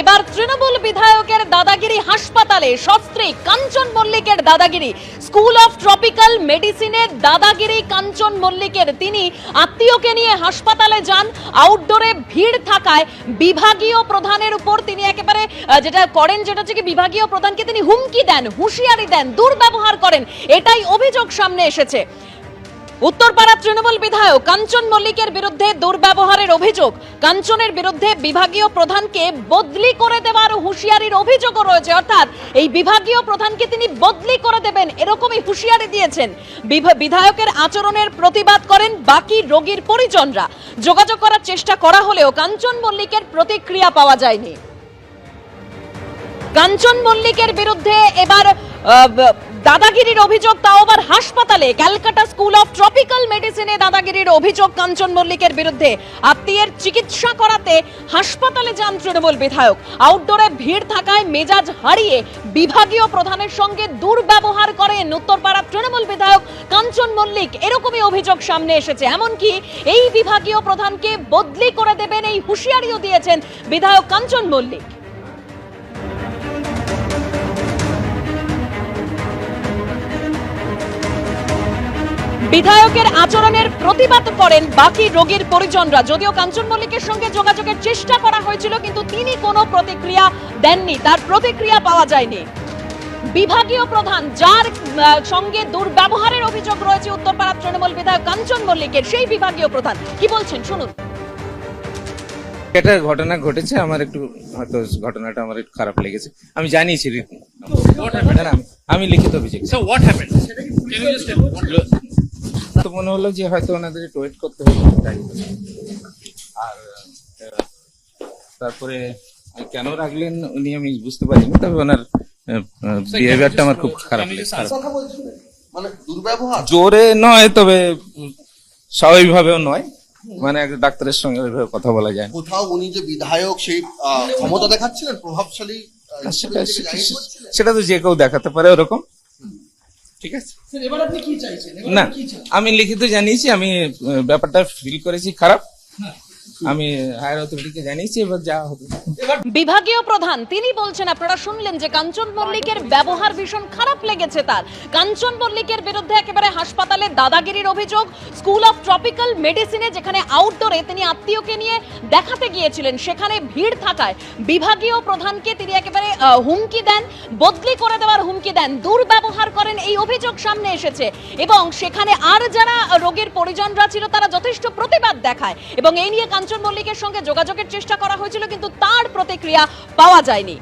এবার তৃণমূল বিধায়কের দাদাগিরি হাসপাতালে সস্ত্রীক কাঞ্চন মল্লিকের দাদাগিরি। স্কুল অফ ট্রপিক্যাল মেডিসিনের দাদাগিরি কাঞ্চন মল্লিকের। তিনি আত্মীয়কে নিয়ে হাসপাতালে যান। আউটডোরে ভিড় থাকায় বিভাগীয় প্রধানের উপর তিনি একেবারে যেটা করেন যেটা হচ্ছে কি বিভাগীয় প্রধানকে তিনি হুমকি দেন, হুঁশিয়ারি দেন, দুর্ব্যবহার করেন, এটাই অভিযোগ সামনে এসেছে। উত্তরপাড়া তৃণমূল বিধায়ক কাঞ্চন মল্লিকের বিরুদ্ধে দুর্ব্যবহারের অভিযোগ। কাঞ্চনের বিরুদ্ধে বিভাগীয় প্রধানকে বদলি করে দেওয়ার হুঁশিয়ারির অভিযোগও রয়েছে। অর্থাৎ এই বিভাগীয় প্রধানকে তিনি বদলি করে দেবেন এরকমই হুঁশিয়ারি দিয়েছেন। বিধায়কের আচরণের প্রতিবাদ করেন বাকি রোগীর পরিজনরা। যোগাযোগ করার চেষ্টা করা হলেও কাঞ্চন মল্লিকের প্রতিক্রিয়া পাওয়া যায়নি। কাঞ্চন মল্লিকের বিরুদ্ধে এবার দাদাগিরির অভিযোগ, তাও আবার হাসপাতালে। ক্যালকাটা স্কুল অফ ট্রপিক্যাল মেডিসিনে দাদাগিরির অভিযোগ কাঞ্চন মল্লিকের বিরুদ্ধে। আত্মীয়ের চিকিৎসা করাতে হাসপাতালে যান তৃণমূল বিধায়ক। আউটডোরে ভিড় থাকায় মেজাজ হারিয়ে বিভাগীয় প্রধানের সঙ্গে দুর্ব্যবহার করেন উত্তরপাড়া তৃণমূল বিধায়ক কাঞ্চন মল্লিক, এরকমই অভিযোগ সামনে এসেছে। এমনকি এই বিভাগীয় প্রধানকে বদলি করে দেবেন এই হুঁশিয়ারিও দিয়েছেন বিধায়ক কাঞ্চন মল্লিক। বিধায়কের আচরণের প্রতিবাদ করেন বাকি রোগীর পরিজনরা। যদিও কাঞ্চন মল্লিকের সঙ্গে যোগাযোগের চেষ্টা করা হয়েছিল, কিন্তু তিনি কোনো প্রতিক্রিয়া দেননি, তার প্রতিক্রিয়া পাওয়া যায়নি। বিভাগীয় প্রধান যার সঙ্গে দুর্ব্যবহারের অভিযোগ রয়েছে উত্তরপাড়া তৃণমূল বিধায়ক কাঞ্চন মল্লিকের, সেই বিভাগীয় প্রধান কি বলছেন শুনুন। একটা ঘটনা ঘটেছে, আমার একটু হয়তো ঘটনাটা আমার একটু খারাপ লেগেছে। আমি জানিয়েছি, আমি লিখিত অভিযোগ। তো মনে হলো যে হয়তো ওনাদের একটু ওয়েট করতে হবে, তাই। আর তারপরে কেন রাখলেন উনি আমি বুঝতে পারিনি, তবে ওনার বিহেভিয়ারটা আমার খুব খারাপ লেগেছে। মানে দুর্ব্যবহার জোরে নয়, তবে স্বাভাবিকভাবেও নয়, মানে একটা ডাক্তারের সঙ্গে ওইভাবে কথা বলা যায়। কোথাও উনি যে বিধায়ক সেই ক্ষমতা দেখাচ্ছিলেন, প্রভাবশালী, সেটা তো যে কেউ দেখাতে পারে ওরকম। ঠিক আছে, এবার আপনি কি চাইছেন? না, আমি লিখিত জানিয়েছি, আমি ব্যাপারটা ফিল করেছি খারাপ, আমি হায়ার অথরিটিকে জানিয়েছি, এবার যা হবে। বিভাগীয় প্রধান তিনি বলছেন, আপনারা শুনলেন যে কাঞ্চন মল্লিকের ব্যবহার ভীষণ খারাপ লেগেছে তার। কাঞ্চন মল্লিকের বিরুদ্ধে একেবারে হাসপাতালে দাদাগিরির অভিযোগ। স্কুল অফ ট্রপিক্যাল মেডিসিনে যেখানে আউটডোরে তিনি আত্মীয়কে নিয়ে দেখাতে গিয়েছিলেন, সেখানে ভিড় থাকায় বিভাগীয় প্রধানকে তিনি একেবারে হুমকি দেন, বদলি করে দেওয়ার হুমকি দেন, দুর্ব্যবহার করেন, এই অভিযোগ সামনে এসেছে। এবং সেখানে আর যারা রোগীর পরিজনরা ছিল তারা যথেষ্ট প্রতিবাদ দেখায়, এবং এই নিয়ে কাঞ্চন মল্লিকের সঙ্গে যোগাযোগের চেষ্টা করা হয়েছিল, কিন্তু তার প্রতিক্রিয়া পাওয়া যায়নি।